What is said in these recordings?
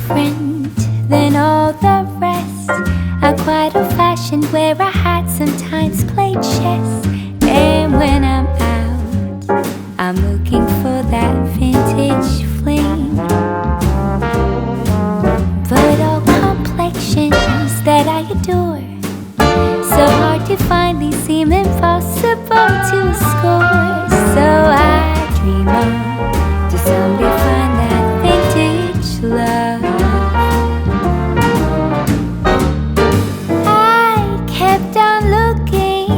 different than all the rest. I'm quite old-fashioned, wear a hat, sometimes play chess. And when I'm out, I'm looking for that vintage fling. But all complexions that I adore, so hard to find, they seem impossible to score. So I dream on to someday find that vintage love. I kept on looking,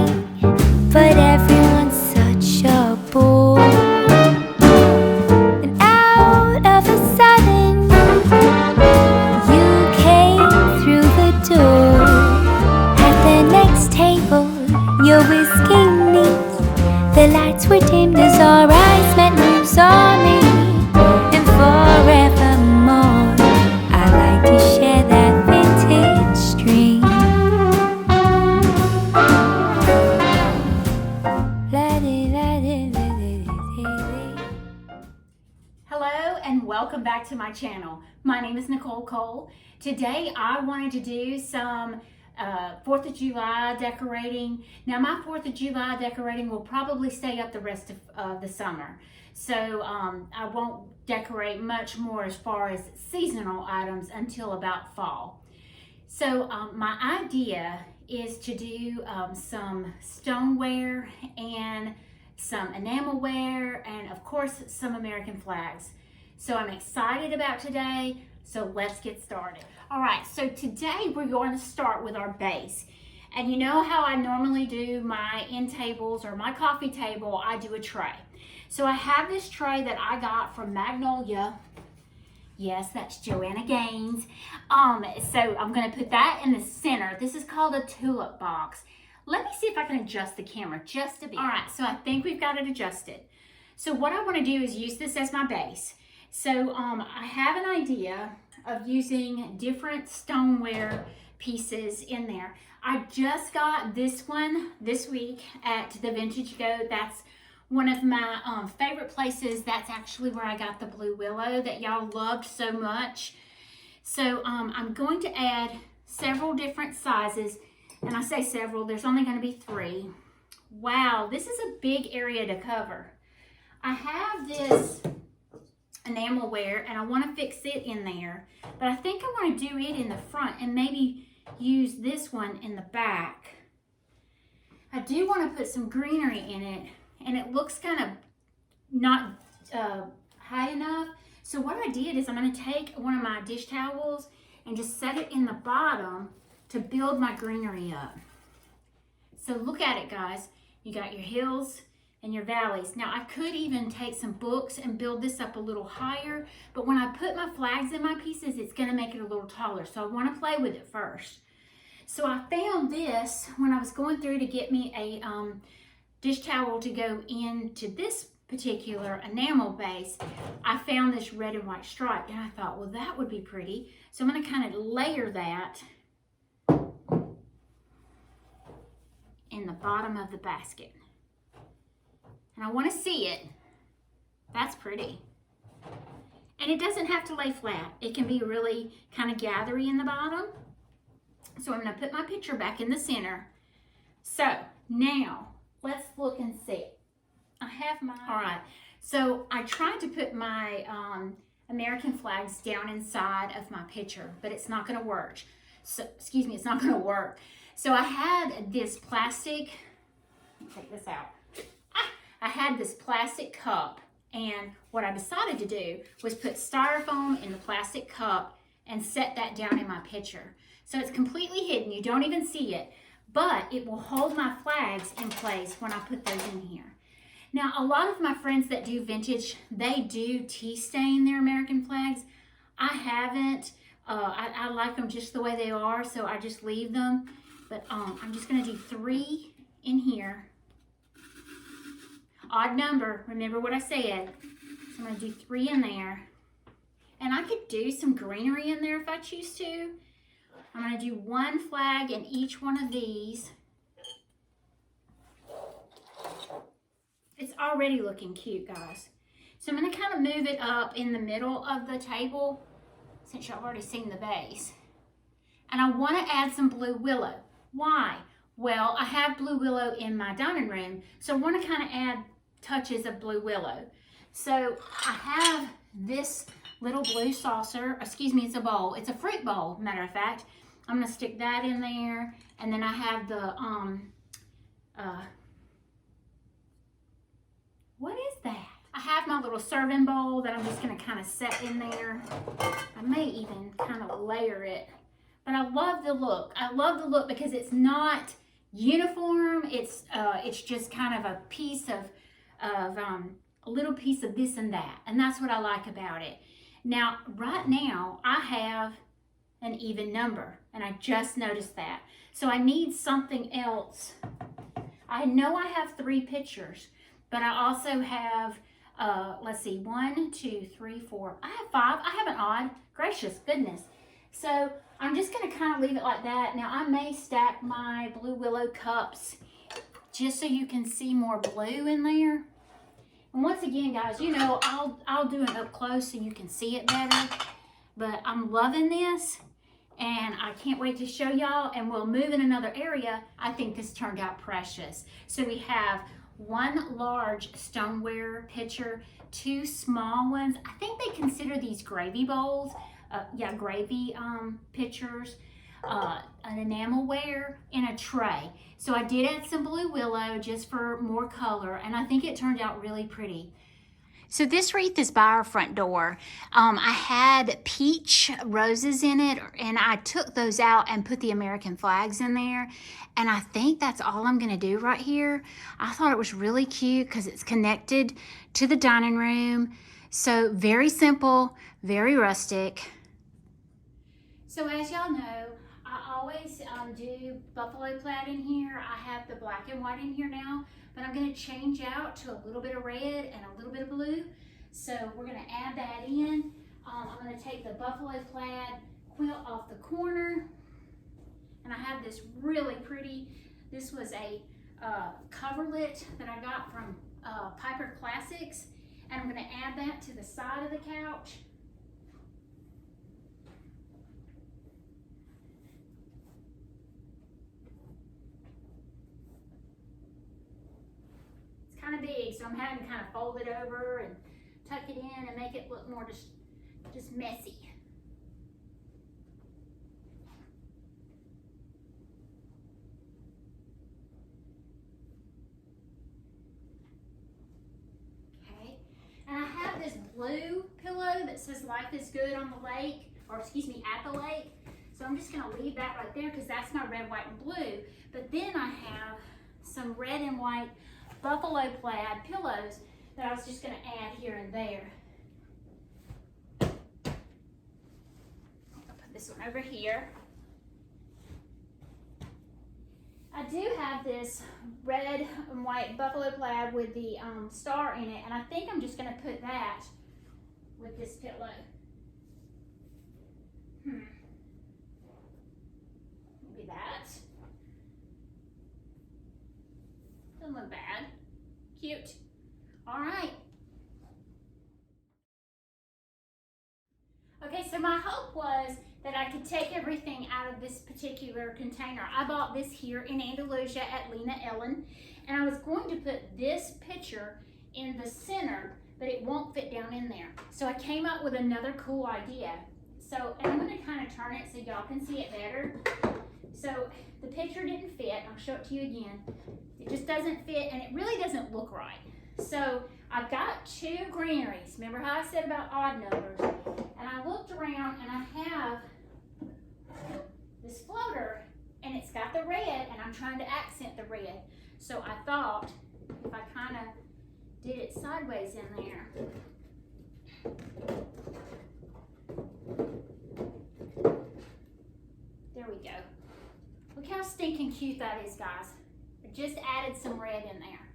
but everyone's such a bore. And out of a sudden, you came through the door. At the next table, your whiskey neat, the lights were dimmed as our eyes met, moves on me. And forevermore, I like to share that vintage dream. Hello and welcome back to my channel. My name is Nicole Cole. Today I wanted to do some 4th of July decorating. Now my 4th of July decorating will probably stay up the rest of the summer. So I won't decorate much more as far as seasonal items until about fall. So my idea is to do some stoneware and some enamelware and of course some American flags. So I'm excited about today, so let's get started. All right, so today we're going to start with our base. And you know how I normally do my end tables or my coffee table, I do a tray. So I have this tray that I got from Magnolia. Yes, that's Joanna Gaines. So I'm gonna put that in the center. This is called a tulip box. Let me see if I can adjust the camera just a bit. All right, so I think we've got it adjusted. So what I wanna do is use this as my base. So I have an idea of using different stoneware pieces in there. I just got this one this week at the Vintage Goat. That's one of my favorite places. That's actually where I got the blue willow that y'all loved so much. So I'm going to add several different sizes. And I say several, there's only going to be 3. Wow, this is a big area to cover. I have this enamelware and I want to fix it in there, but I think I want to do it in the front and maybe use this one in the back. I do want to put some greenery in it, and it looks kind of not high enough. So what I did is I'm going to take one of my dish towels and just set it in the bottom to build my greenery up. So look at it, guys. You got your hills and your valleys. Now I could even take some books and build this up a little higher, but when I put my flags in my pieces, it's gonna make it a little taller. So I wanna play with it first. So I found this when I was going through to get me a dish towel to go into this particular enamel base. I found this red and white stripe and I thought, well, that would be pretty. So I'm gonna kind of layer that in the bottom of the basket. And I want to see it. That's pretty. And it doesn't have to lay flat. It can be really kind of gathery in the bottom. So I'm going to put my picture back in the center. So now let's look and see. I have my, all right. So I tried to put my American flags down inside of my picture, but it's not going to work. So, excuse me, it's not going to work. So I had this plastic, let me take this out. I had this plastic cup, and what I decided to do was put styrofoam in the plastic cup and set that down in my picture. So it's completely hidden, you don't even see it, but it will hold my flags in place when I put those in here. Now, a lot of my friends that do vintage, they do tea stain their American flags. I haven't. I like them just the way they are, so I just leave them. But I'm just gonna do 3 in here. Odd number, remember what I said. So I'm gonna do 3 in there. And I could do some greenery in there if I choose to. I'm gonna do 1 flag in each one of these. It's already looking cute, guys. So I'm gonna kind of move it up in the middle of the table. See since y'all already seen the vase. And I want to add some blue willow. Why? Well, I have blue willow in my dining room, so I want to kind of add touches of blue willow. So I have this little blue saucer, excuse me, it's a bowl. It's a fruit bowl, matter of fact. I'm going to stick that in there, and then I have the, what is that? I have my little serving bowl that I'm just going to kind of set in there. I may even kind of layer it. But I love the look. I love the look because it's not uniform. It's just kind of a piece of a little piece of this and that. And that's what I like about it. Now, right now, I have an even number. And I just noticed that. So I need something else. I know I have 3 pictures. But I also have, let's see, 1, 2, 3, 4. I have 5. I have an odd. Gracious goodness. So I'm just going to kind of leave it like that. Now I may stack my blue willow cups just so you can see more blue in there. And once again, guys, you know, I'll do it up close so you can see it better. But I'm loving this and I can't wait to show y'all, and we'll move in another area. I think this turned out precious. So we have 1 large stoneware pitcher, 2 small ones. I think they consider these gravy bowls. Gravy pitchers, an enamelware, and a tray. So I did add some blue willow just for more color, and I think it turned out really pretty. So this wreath is by our front door. I had peach roses in it, and I took those out and put the American flags in there. And I think that's all I'm gonna do right here. I thought it was really cute because it's connected to the dining room. So very simple, very rustic. So as y'all know, I always do buffalo plaid in here. I have the black and white in here now, but I'm going to change out to a little bit of red and a little bit of blue. So we're going to add that in. I'm going to take the buffalo plaid quilt off the corner, and I have this really pretty, this was a coverlet that I got from Piper Classics, and I'm going to add that to the side of the couch. Kind of big, so I'm having to kind of fold it over and tuck it in and make it look more just messy. Okay, and I have this blue pillow that says "Life is Good on the Lake," or excuse me, at the lake. So I'm just gonna leave that right there because that's my red, white, and blue. But then I have some red and white buffalo plaid pillows that I was just going to add here and there. I'll put this one over here. I do have this red and white buffalo plaid with the star in it, and I think I'm just going to put that with this pillow. Maybe that. Doesn't look bad. Cute. All right. Okay, so my hope was that I could take everything out of this particular container. I bought this here in Andalusia at Lena Ellen, and I was going to put this picture in the center, but it won't fit down in there. So I came up with another cool idea. So, and I'm going to kind of turn it so y'all can see it better. So the picture didn't fit. I'll show it to you again. It just doesn't fit, and it really doesn't look right. So I've got 2 granaries. Remember how I said about odd numbers? And I looked around, and I have this floater, and it's got the red, and I'm trying to accent the red. So I thought if I kind of did it sideways in there. There we go. Look how stinking cute that is, guys. I just added some red in there.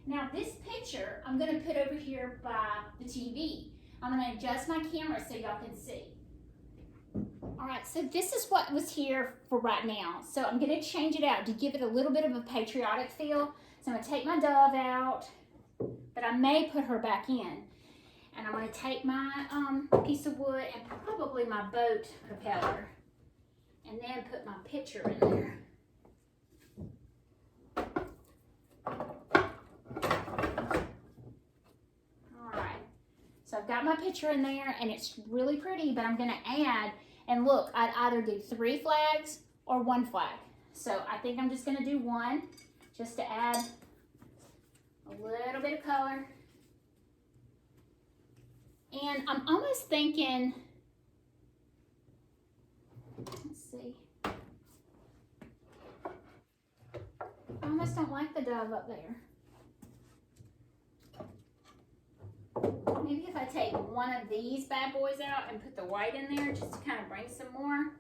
Now this picture, I'm going to put over here by the TV. I'm going to adjust my camera so y'all can see. All right, so this is what was here for right now. So I'm going to change it out to give it a little bit of a patriotic feel. So I'm going to take my dove out, but I may put her back in. And I'm going to take my piece of wood and probably my boat propeller, and then put my picture in there. Alright, so I've got my picture in there and it's really pretty, but I'm going to add, and look, I'd either do 3 flags or 1 flag. So I think I'm just going to do 1 just to add a little bit of color. And I'm almost thinking, let's see, I almost don't like the dove up there. Maybe if I take one of these bad boys out and put the white in there just to kind of bring some more.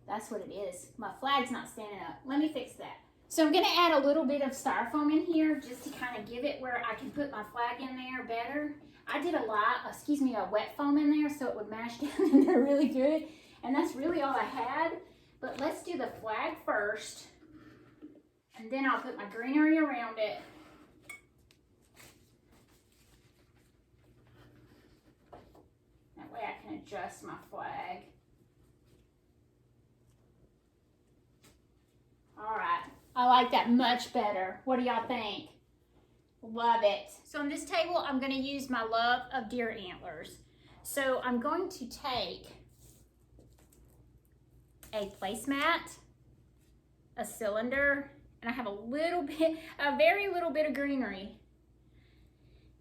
That's what it is. My flag's not standing up. Let me fix that. So I'm going to add a little bit of styrofoam in here just to kind of give it where I can put my flag in there better. I did a wet foam in there so it would mash down in there really good. And that's really all I had. But let's do the flag first. And then I'll put my greenery around it. That way I can adjust my flag. All right. I like that much better. What do y'all think? Love it. So on this table, I'm going to use my love of deer antlers. So I'm going to take a placemat, a cylinder, and I have a very little bit of greenery.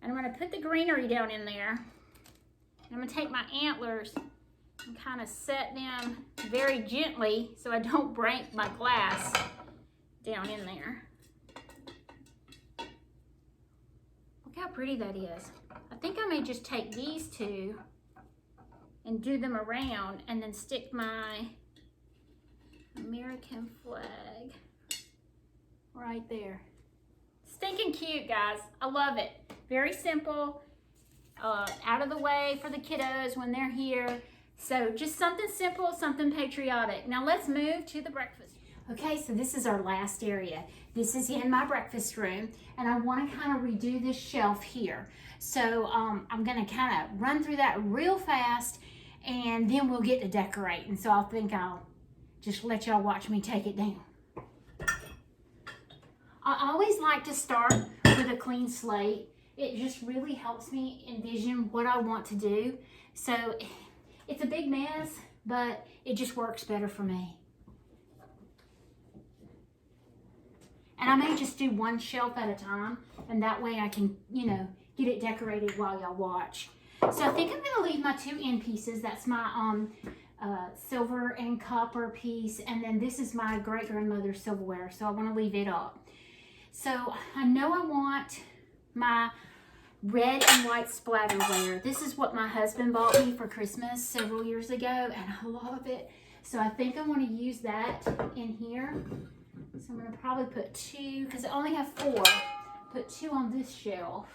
And I'm going to put the greenery down in there. And I'm going to take my antlers and kind of set them very gently so I don't break my glass down in there. Look how pretty that is. I think I may just take these 2 and do them around and then stick my American flag right there. Stinking cute, guys. I love it. Very simple, out of the way for the kiddos when they're here. So just something simple, something patriotic. Now let's move to the breakfast. Okay, so this is our last area. This is in my breakfast room, and I want to kind of redo this shelf here. So I'm going to kind of run through that real fast, and then we'll get to decorating. So I think I'll just let y'all watch me take it down. I always like to start with a clean slate. It just really helps me envision what I want to do. So it's a big mess, but it just works better for me. And I may just do 1 shelf at a time, and that way I can, get it decorated while y'all watch. So I think I'm going to leave my 2 end pieces. That's my silver and copper piece, and then this is my great-grandmother's silverware, so I want to leave it up. So I know I want my red and white splatterware. This is what my husband bought me for Christmas several years ago, and I love it. So I think I want to use that in here. So I'm going to probably put 2, because I only have 4. Put 2 on this shelf.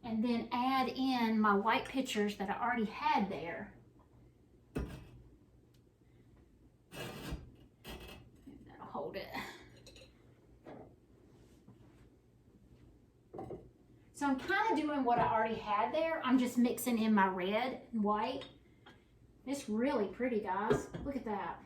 And then add in my white pictures that I already had there. That'll hold it. So I'm kind of doing what I already had there. I'm just mixing in my red and white. It's really pretty, guys. Look at that.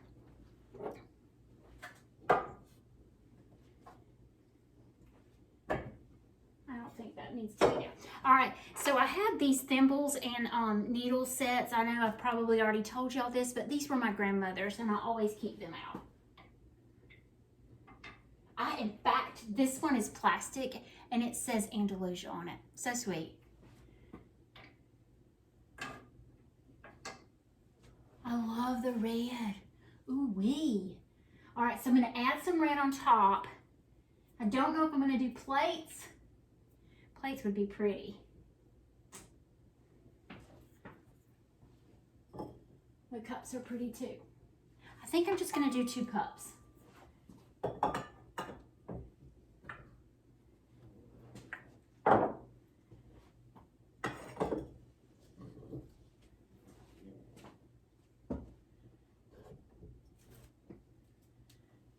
I don't think that needs to be there. All right, so I have these thimbles and needle sets. I know I've probably already told y'all this, but these were my grandmother's, and I always keep them out. In fact, this one is plastic, and it says Andalusia on it. So sweet. I love the red. Ooh-wee. All right, so I'm going to add some red on top. I don't know if I'm going to do plates. Plates would be pretty. The cups are pretty too. I think I'm just going to do 2 cups.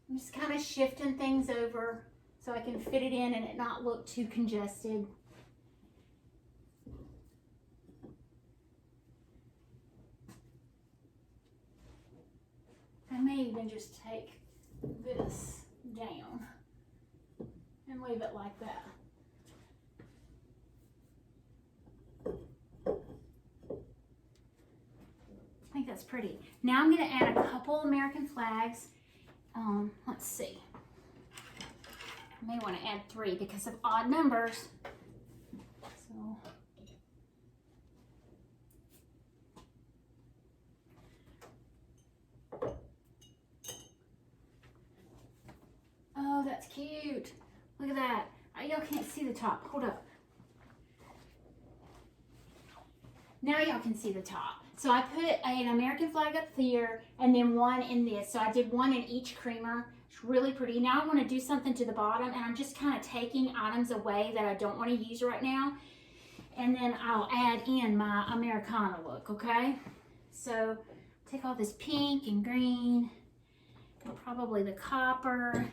I'm just kind of shifting things over so I can fit it in and it not look too congested. I may even just take this down and leave it like that. I think that's pretty. Now I'm going to add a couple American flags. Let's see. I may want to add 3 because of odd numbers. So. Oh, that's cute. Look at that. Y'all can't see the top. Hold up. Now y'all can see the top. So I put an American flag up there and then one in this. So I did one in each creamer. It's really pretty. Now I want to do something to the bottom, and I'm just kind of taking items away that I don't want to use right now. And then I'll add in my Americana look, okay? So take all this pink and green and probably the copper.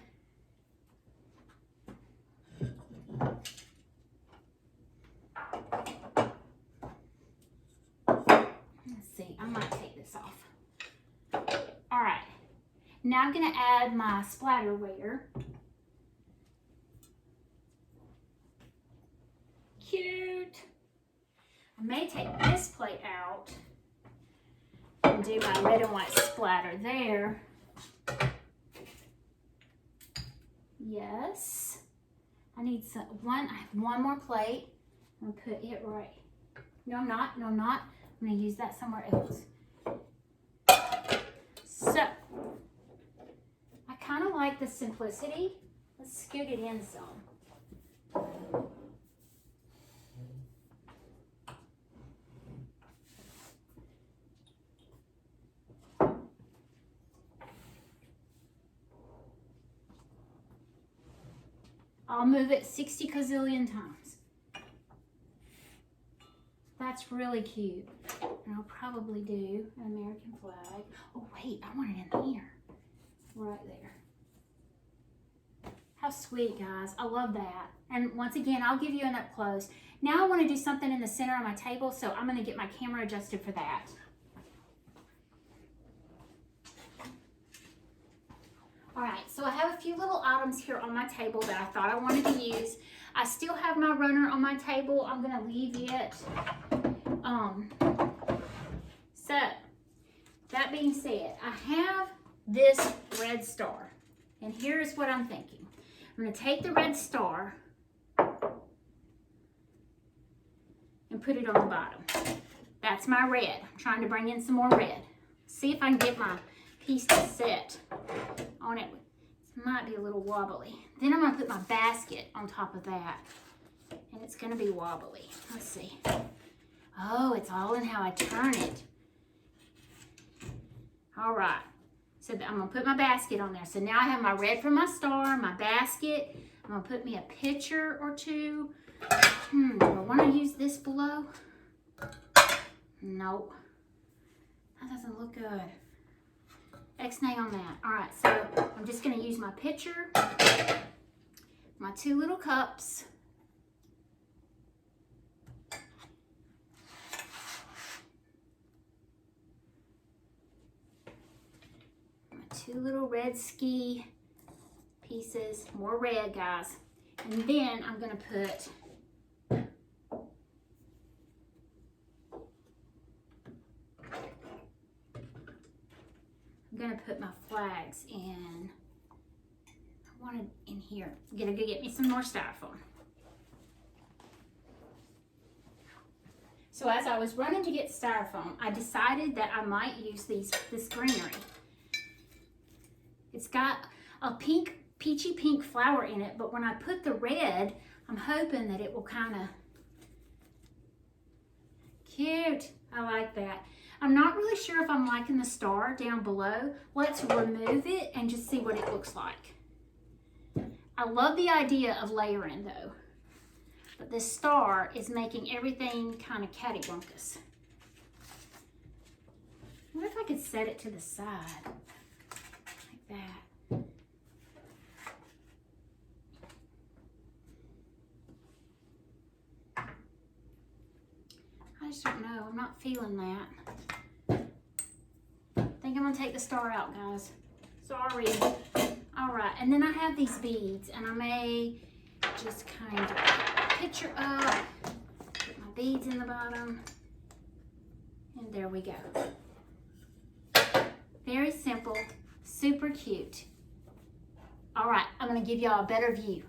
Let's see, I might take this off. All right, now I'm gonna add my splatterware. Cute. I may take this plate out and do my red and white splatter there. Yes. I need I have one more plate. I'm gonna put it right. No, I'm not. No, I'm not. I'm gonna use that somewhere else. So, I kind of like the simplicity. Let's scoot it in some. I'll move it 60 gazillion times. That's really cute. And I'll probably do an American flag. Oh wait, I want it in here. Right there. How sweet, guys. I love that. And once again, I'll give you an up close. Now I want to do something in the center of my table, so I'm going to get my camera adjusted for that. All right, so I have a few little items here on my table that I thought I wanted to use. I still have my runner on my table. I'm gonna leave it. So, that being said, I have this red star. And here's what I'm thinking. I'm gonna take the red star and put it on the bottom. That's my red. I'm trying to bring in some more red. See if I can get my piece to set on it. It might be a little wobbly. Then I'm going to put my basket on top of that, and it's going to be wobbly. Let's see. Oh, it's all in how I turn it. All right. So I'm going to put my basket on there. So now I have my red for my star, my basket. I'm going to put me a picture or two. Do I want to use this below? Nope. That doesn't look good. X-nay on that. All right, so I'm just going to use my pitcher, my 2 little cups, my 2 little red ski pieces, more red, guys, and then I'm going to put my flags in. I want it in here. I'm gonna go get me some more styrofoam. So as I was running to get styrofoam, I decided that I might use this greenery. It's got a peachy pink flower in it, but when I put the red, I'm hoping that it will kind of, cute. I like that. I'm not really sure if I'm liking the star down below. Let's remove it and just see what it looks like. I love the idea of layering though, but this star is making everything kind of cattywampus. What if I could set it to the side like that? I'm not feeling that. I think I'm gonna take the star out, guys. Sorry. All right, and then I have these beads, and I may just kind of picture up, put my beads in the bottom, and there we go. Very simple, super cute. All right, I'm gonna give y'all a better view.